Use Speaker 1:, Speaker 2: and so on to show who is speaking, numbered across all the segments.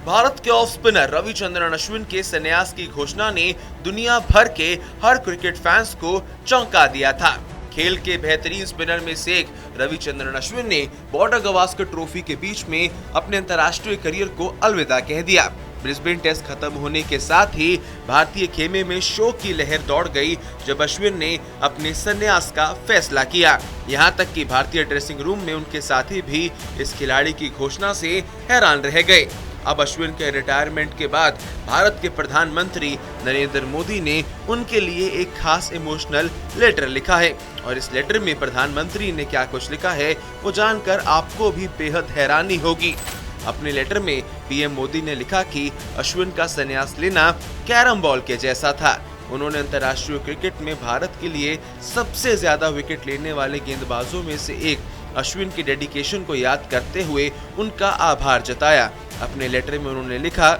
Speaker 1: भारत के off spinner Ravichandran Ashwin के संन्यास की घोषणा ने दुनिया भर के हर क्रिकेट फैंस को चौंका दिया था। खेल के बेहतरीन स्पिनर में से एक रविचंद्रन अश्विन ने बॉर्डर गवास्कर ट्रॉफी के बीच में अपने अंतर्राष्ट्रीय करियर को अलविदा कह दिया। ब्रिस्बेन टेस्ट खत्म होने के साथ ही भारतीय खेमे में शोक की लहर दौड़ गई जब अश्विन ने अपने संन्यास का फैसला किया। यहां तक कि भारतीय ड्रेसिंग रूम में उनके साथी भी इस खिलाड़ी की घोषणा से हैरान रह गए। अब अश्विन के रिटायरमेंट के बाद भारत के प्रधानमंत्री नरेंद्र मोदी ने उनके लिए एक खास इमोशनल लेटर लिखा है और इस लेटर में प्रधानमंत्री ने क्या कुछ लिखा है वो जानकर आपको भी बेहद हैरानी होगी। अपने लेटर में पीएम मोदी ने लिखा कि अश्विन का संन्यास लेना कैरम बॉल के जैसा था। उन्होंने अंतर्राष्ट्रीय क्रिकेट में भारत के लिए सबसे ज्यादा विकेट लेने वाले गेंदबाजों में से एक अश्विन की डेडिकेशन को याद करते हुए उनका आभार जताया। अपने लेटर में उन्होंने लिखा,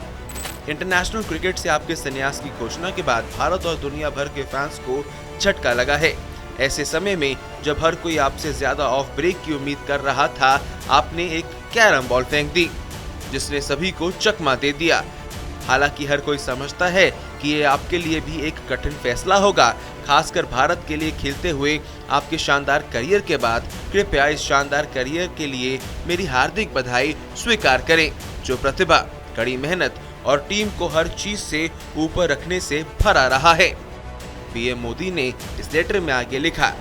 Speaker 1: इंटरनेशनल क्रिकेट से आपके संन्यास की घोषणा के बाद भारत और दुनिया भर के फैंस को झटका लगा है। ऐसे समय में जब हर कोई आपसे ज्यादा ऑफ ब्रेक की उम्मीद कर रहा था, आपने एक कैरम बॉल फेंक दी जिसने सभी को चकमा दे दिया। हालांकि हर कोई समझता है कि ये आपके लिए भी एक कठिन फैसला होगा, खासकर भारत के लिए खेलते हुए आपके शानदार करियर के बाद। कृपया इस शानदार करियर के लिए मेरी हार्दिक बधाई स्वीकार करें, जो प्रतिभा, कड़ी मेहनत और टीम को हर चीज से ऊपर रखने से भरा रहा है। पीएम मोदी ने इस लेटर में आगे लिखा,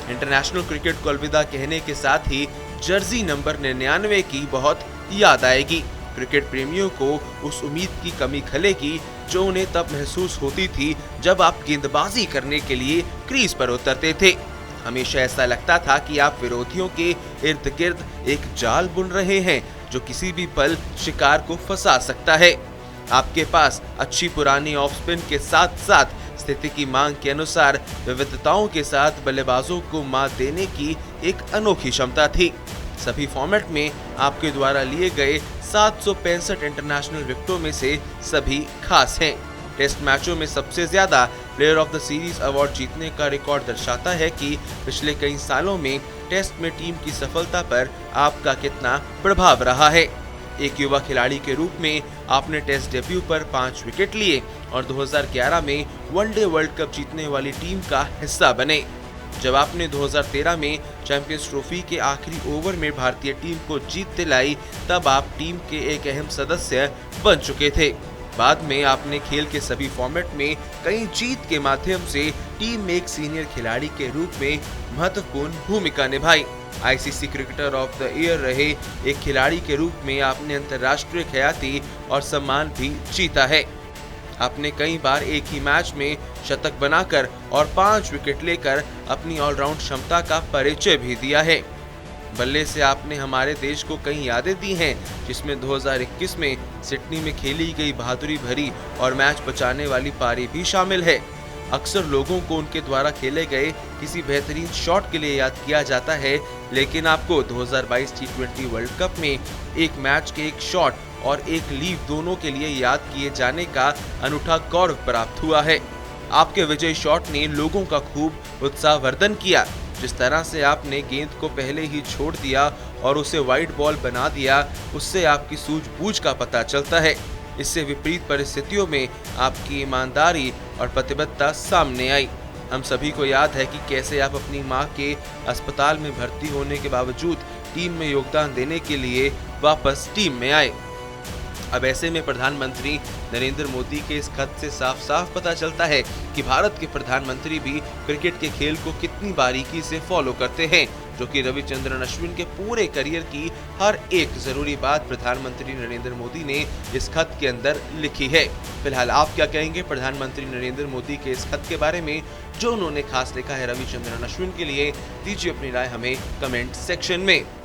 Speaker 1: इंटरनेशनल क्रिकेट को अलविदा कहने के साथ ही जर्सी नंबर 99 की बहुत याद आएगी। क्रिकेट प्रेमियों को उस उम्मीद की कमी खलेगी जो उन्हें तब महसूस होती थी जब आप गेंदबाजी करने के लिए क्रीज पर उतरते थे। हमेशा ऐसा लगता था कि आप विरोधियों के इर्द गिर्द एक जाल बुन रहे हैं जो किसी भी पल शिकार को फंसा सकता है। आपके पास अच्छी पुरानी ऑफ स्पिन के साथ साथ स्थिति की मांग के अनुसार विविधताओं के साथ बल्लेबाजों को मात देने की एक अनोखी क्षमता थी। सभी फॉर्मेट में आपके द्वारा लिए गए 765 इंटरनेशनल विकेटों में से सभी खास हैं। टेस्ट मैचों में सबसे ज्यादा player of the series award जीतने का रिकॉर्ड दर्शाता है कि पिछले कई सालों में टेस्ट में टीम की सफलता पर आपका कितना प्रभाव रहा है। एक युवा खिलाड़ी के रूप में आपने टेस्ट डेब्यू पर 5 विकेट लिए और 2011 में वनडे वर्ल्ड कप जीतने वाली टीम का हिस्सा बने। जब आपने 2013 में चैंपियंस ट्रॉफी के आखिरी ओवर में भारतीय टीम को जीत दिलाई, तब आप टीम के एक अहम सदस्य बन चुके थे। बाद में आपने खेल के सभी फॉर्मेट में कई जीत के माध्यम से टीम में एक सीनियर खिलाड़ी के रूप में महत्वपूर्ण भूमिका निभाई। ICC cricketer of the year रहे एक खिलाड़ी के रूप में आपने अंतर्राष्ट्रीय ख्याति और सम्मान भी जीता है। आपने कई बार एक ही मैच में शतक बनाकर और 5 विकेट लेकर अपनी ऑलराउंड क्षमता का परिचय भी दिया है। बल्ले से आपने हमारे देश को कई यादें दी हैं, जिसमें 2021 में सिडनी में खेली गई बहादुरी भरी और मैच बचाने वाली पारी भी शामिल है। अक्सर लोगों को उनके द्वारा खेले गए किसी बेहतरीन शॉट के लिए याद किया जाता है, लेकिन आपको 2022 टी20 वर्ल्ड कप में एक मैच के एक शॉट और एक लीव दोनों के लिए याद किए जाने का अनूठा गौरव प्राप्त हुआ है। आपके विजयी शॉट ने लोगों का खूब उत्साहवर्धन किया। जिस तरह से आपने गेंद को पहले ही छोड़ दिया और उसे वाइड बॉल बना दिया, उससे आपकी सूझबूझ का पता चलता है। इससे विपरीत परिस्थितियों में आपकी ईमानदारी और प्रतिबद्धता सामने आई। हम सभी को याद है कि कैसे आप अपनी मां के अस्पताल में भर्ती होने के बावजूद टीम में योगदान देने के लिए वापस टीम में आए। अब ऐसे में प्रधानमंत्री नरेंद्र मोदी के इस खत से साफ साफ पता चलता है कि भारत के प्रधानमंत्री भी क्रिकेट के खेल को कितनी बारीकी से फॉलो करते हैं, जो कि रविचंद्रन अश्विन के पूरे करियर की हर एक जरूरी बात प्रधानमंत्री नरेंद्र मोदी ने इस खत के अंदर लिखी है। फिलहाल आप क्या कहेंगे प्रधानमंत्री नरेंद्र मोदी के इस खत के बारे में जो उन्होंने खास लिखा है रविचंद्रन अश्विन के लिए? दीजिए अपनी राय हमें कमेंट सेक्शन में।